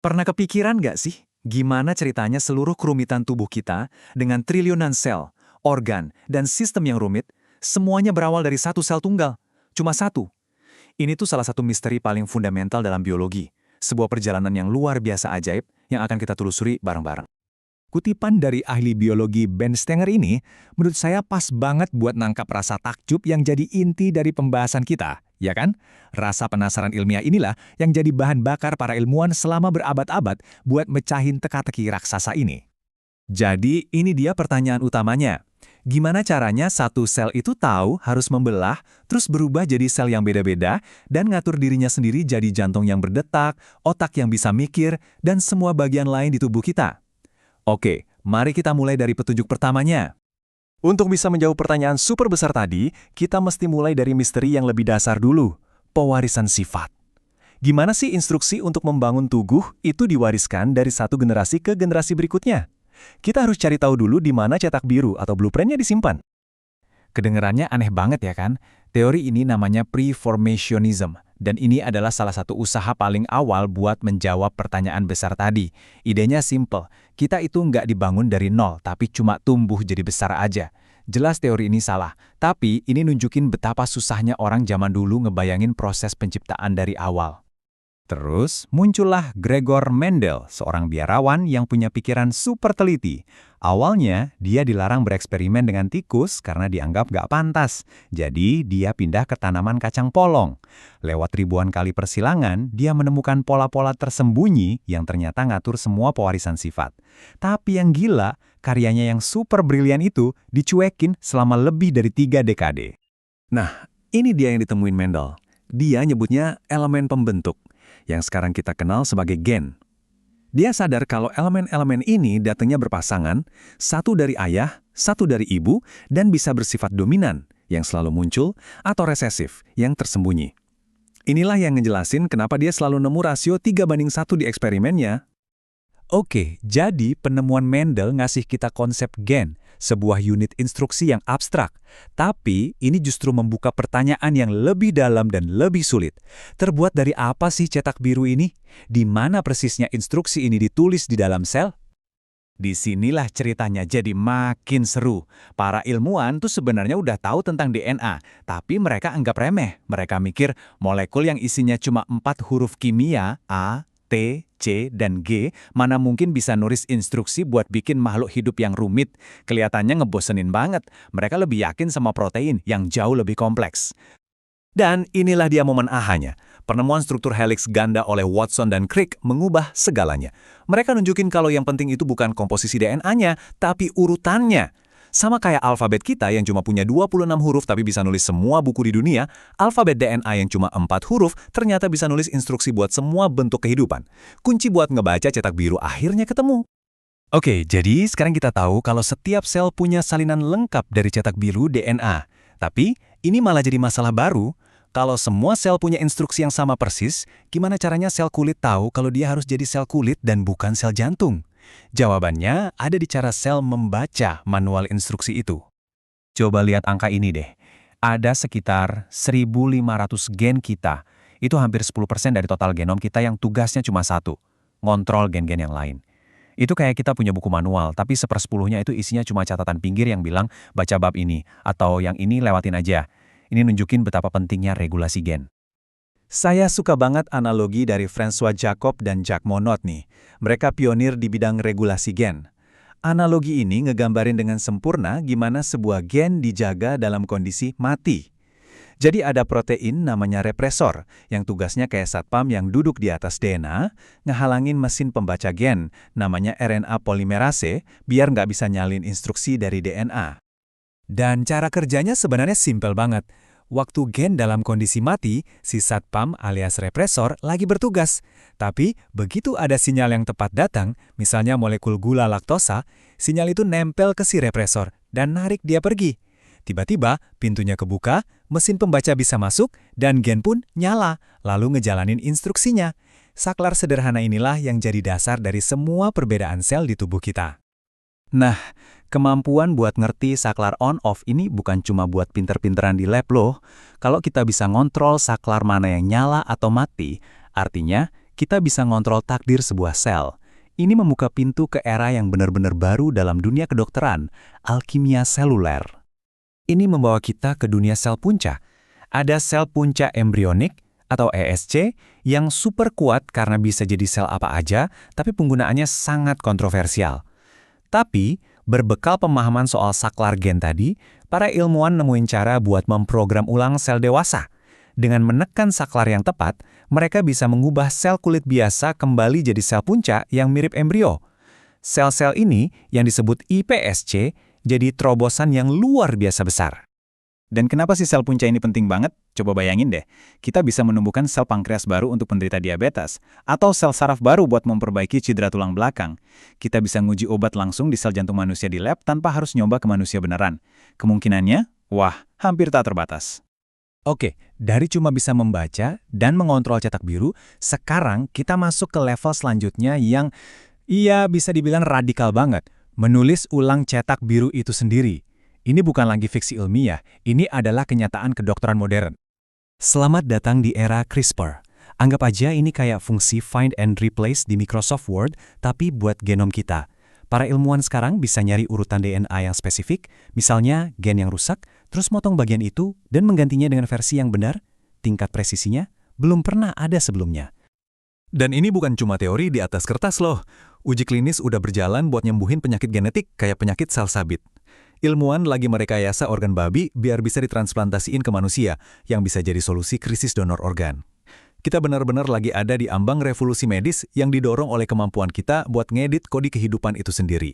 Pernah kepikiran nggak sih, gimana ceritanya seluruh kerumitan tubuh kita dengan triliunan sel, organ, dan sistem yang rumit, semuanya berawal dari satu sel tunggal. Cuma satu. Ini tuh salah satu misteri paling fundamental dalam biologi. Sebuah perjalanan yang luar biasa ajaib yang akan kita telusuri bareng-bareng. Kutipan dari ahli biologi Ben Stenger ini, menurut saya pas banget buat nangkap rasa takjub yang jadi inti dari pembahasan kita, ya kan? Rasa penasaran ilmiah inilah yang jadi bahan bakar para ilmuwan selama berabad-abad buat mecahin teka-teki raksasa ini. Jadi, ini dia pertanyaan utamanya. Gimana caranya satu sel itu tahu harus membelah, terus berubah jadi sel yang beda-beda, dan ngatur dirinya sendiri jadi jantung yang berdetak, otak yang bisa mikir, dan semua bagian lain di tubuh kita? Oke, mari kita mulai dari petunjuk pertamanya. Untuk bisa menjawab pertanyaan super besar tadi, kita mesti mulai dari misteri yang lebih dasar dulu, pewarisan sifat. Gimana sih instruksi untuk membangun tubuh itu diwariskan dari satu generasi ke generasi berikutnya? Kita harus cari tahu dulu di mana cetak biru atau blueprint-nya disimpan. Kedengerannya aneh banget ya kan? Teori ini namanya preformationism, dan ini adalah salah satu usaha paling awal buat menjawab pertanyaan besar tadi. Idenya simple, kita itu nggak dibangun dari nol, tapi cuma tumbuh jadi besar aja. Jelas teori ini salah, tapi ini nunjukin betapa susahnya orang zaman dulu ngebayangin proses penciptaan dari awal. Terus, muncullah Gregor Mendel, seorang biarawan yang punya pikiran super teliti. Awalnya, dia dilarang bereksperimen dengan tikus karena dianggap gak pantas. Jadi, dia pindah ke tanaman kacang polong. Lewat ribuan kali persilangan, dia menemukan pola-pola tersembunyi yang ternyata ngatur semua pewarisan sifat. Tapi yang gila, karyanya yang super brilian itu dicuekin selama lebih dari 3 dekade. Nah, ini dia yang ditemuin Mendel. Dia nyebutnya elemen pembentuk, yang sekarang kita kenal sebagai gen. Dia sadar kalau elemen-elemen ini datangnya berpasangan, satu dari ayah, satu dari ibu, dan bisa bersifat dominan, yang selalu muncul, atau resesif, yang tersembunyi. Inilah yang ngejelasin kenapa dia selalu nemu rasio 3:1 di eksperimennya. Oke, jadi penemuan Mendel ngasih kita konsep gen, sebuah unit instruksi yang abstrak. Tapi ini justru membuka pertanyaan yang lebih dalam dan lebih sulit. Terbuat dari apa sih cetak biru ini? Di mana persisnya instruksi ini ditulis di dalam sel? Disinilah ceritanya jadi makin seru. Para ilmuwan tuh sebenarnya udah tahu tentang DNA, tapi mereka anggap remeh. Mereka mikir molekul yang isinya cuma 4 huruf kimia, A, T, C, dan G, mana mungkin bisa nulis instruksi buat bikin makhluk hidup yang rumit. Kelihatannya ngebosenin banget. Mereka lebih yakin sama protein yang jauh lebih kompleks. Dan inilah dia momen ahanya. Penemuan struktur helix ganda oleh Watson dan Crick mengubah segalanya. Mereka nunjukin kalau yang penting itu bukan komposisi DNA-nya, tapi urutannya. Sama kayak alfabet kita yang cuma punya 26 huruf tapi bisa nulis semua buku di dunia, alfabet DNA yang cuma 4 huruf ternyata bisa nulis instruksi buat semua bentuk kehidupan. Kunci buat ngebaca cetak biru akhirnya ketemu. Oke, jadi sekarang kita tahu kalau setiap sel punya salinan lengkap dari cetak biru DNA. Tapi, ini malah jadi masalah baru. Kalau semua sel punya instruksi yang sama persis, gimana caranya sel kulit tahu kalau dia harus jadi sel kulit dan bukan sel jantung? Jawabannya ada di cara sel membaca manual instruksi itu. Coba lihat angka ini deh. Ada sekitar 1.500 gen kita. Itu hampir 10% dari total genom kita yang tugasnya cuma satu, ngontrol gen-gen yang lain. Itu kayak kita punya buku manual, tapi 1/10-nya itu isinya cuma catatan pinggir yang bilang baca bab ini, atau yang ini lewatin aja. Ini nunjukin betapa pentingnya regulasi gen. Saya suka banget analogi dari François Jacob dan Jacques Monod nih. Mereka pionir di bidang regulasi gen. Analogi ini ngegambarin dengan sempurna gimana sebuah gen dijaga dalam kondisi mati. Jadi ada protein namanya represor, yang tugasnya kayak satpam yang duduk di atas DNA, ngehalangin mesin pembaca gen, namanya RNA polimerase, biar nggak bisa nyalin instruksi dari DNA. Dan cara kerjanya sebenarnya simpel banget. Waktu gen dalam kondisi mati, si satpam alias represor lagi bertugas. Tapi begitu ada sinyal yang tepat datang, misalnya molekul gula laktosa, sinyal itu nempel ke si represor dan narik dia pergi. Tiba-tiba pintunya kebuka, mesin pembaca bisa masuk, dan gen pun nyala, lalu ngejalanin instruksinya. Saklar sederhana inilah yang jadi dasar dari semua perbedaan sel di tubuh kita. Nah, kemampuan buat ngerti saklar on-off ini bukan cuma buat pinter-pinteran di lab loh. Kalau kita bisa ngontrol saklar mana yang nyala atau mati, artinya kita bisa ngontrol takdir sebuah sel. Ini membuka pintu ke era yang benar-benar baru dalam dunia kedokteran, alkimia seluler. Ini membawa kita ke dunia sel punca. Ada sel punca embrionik atau ESC yang super kuat karena bisa jadi sel apa aja, tapi penggunaannya sangat kontroversial. Tapi, berbekal pemahaman soal saklar gen tadi, para ilmuwan nemuin cara buat memprogram ulang sel dewasa. Dengan menekan saklar yang tepat, mereka bisa mengubah sel kulit biasa kembali jadi sel punca yang mirip embrio. Sel-sel ini, yang disebut iPSC, jadi terobosan yang luar biasa besar. Dan kenapa sih sel punca ini penting banget? Coba bayangin deh, kita bisa menumbuhkan sel pankreas baru untuk penderita diabetes, atau sel saraf baru buat memperbaiki cedera tulang belakang. Kita bisa nguji obat langsung di sel jantung manusia di lab tanpa harus nyoba ke manusia beneran. Kemungkinannya, wah, hampir tak terbatas. Oke, dari cuma bisa membaca dan mengontrol cetak biru, sekarang kita masuk ke level selanjutnya yang, bisa dibilang radikal banget. Menulis ulang cetak biru itu sendiri. Ini bukan lagi fiksi ilmiah, ini adalah kenyataan kedokteran modern. Selamat datang di era CRISPR. Anggap aja ini kayak fungsi find and replace di Microsoft Word, tapi buat genom kita. Para ilmuwan sekarang bisa nyari urutan DNA yang spesifik, misalnya gen yang rusak, terus motong bagian itu dan menggantinya dengan versi yang benar. Tingkat presisinya belum pernah ada sebelumnya. Dan ini bukan cuma teori di atas kertas loh. Uji klinis udah berjalan buat nyembuhin penyakit genetik kayak penyakit sel sabit. Ilmuwan lagi merekayasa organ babi biar bisa ditransplantasiin ke manusia, yang bisa jadi solusi krisis donor organ. Kita benar-benar lagi ada di ambang revolusi medis yang didorong oleh kemampuan kita buat ngedit kode kehidupan itu sendiri.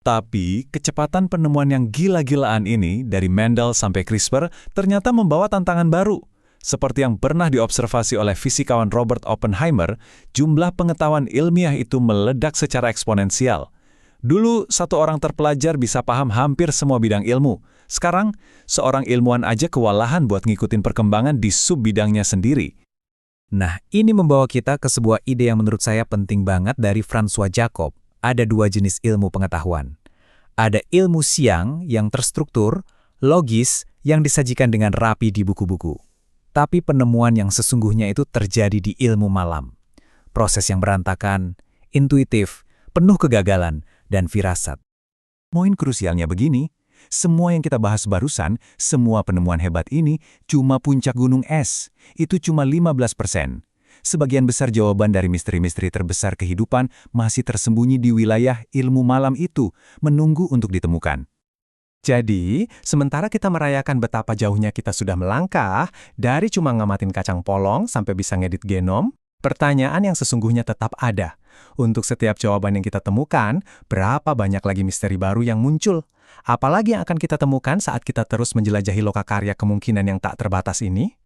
Tapi, kecepatan penemuan yang gila-gilaan ini, dari Mendel sampai CRISPR, ternyata membawa tantangan baru. Seperti yang pernah diobservasi oleh fisikawan Robert Oppenheimer, jumlah pengetahuan ilmiah itu meledak secara eksponensial. Dulu, satu orang terpelajar bisa paham hampir semua bidang ilmu. Sekarang, seorang ilmuwan aja kewalahan buat ngikutin perkembangan di sub-bidangnya sendiri. Nah, ini membawa kita ke sebuah ide yang menurut saya penting banget dari François Jacob. Ada dua jenis ilmu pengetahuan. Ada ilmu siang yang terstruktur, logis, yang disajikan dengan rapi di buku-buku. Tapi penemuan yang sesungguhnya itu terjadi di ilmu malam. Proses yang berantakan, intuitif, penuh kegagalan, dan firasat. Poin krusialnya begini, semua yang kita bahas barusan, semua penemuan hebat ini cuma puncak gunung es. Itu cuma 15%. Sebagian besar jawaban dari misteri-misteri terbesar kehidupan masih tersembunyi di wilayah ilmu malam itu, menunggu untuk ditemukan. Jadi, sementara kita merayakan betapa jauhnya kita sudah melangkah, dari cuma ngamatin kacang polong sampai bisa ngedit genom, pertanyaan yang sesungguhnya tetap ada. Untuk setiap jawaban yang kita temukan, berapa banyak lagi misteri baru yang muncul? Apalagi yang akan kita temukan saat kita terus menjelajahi lokakarya kemungkinan yang tak terbatas ini?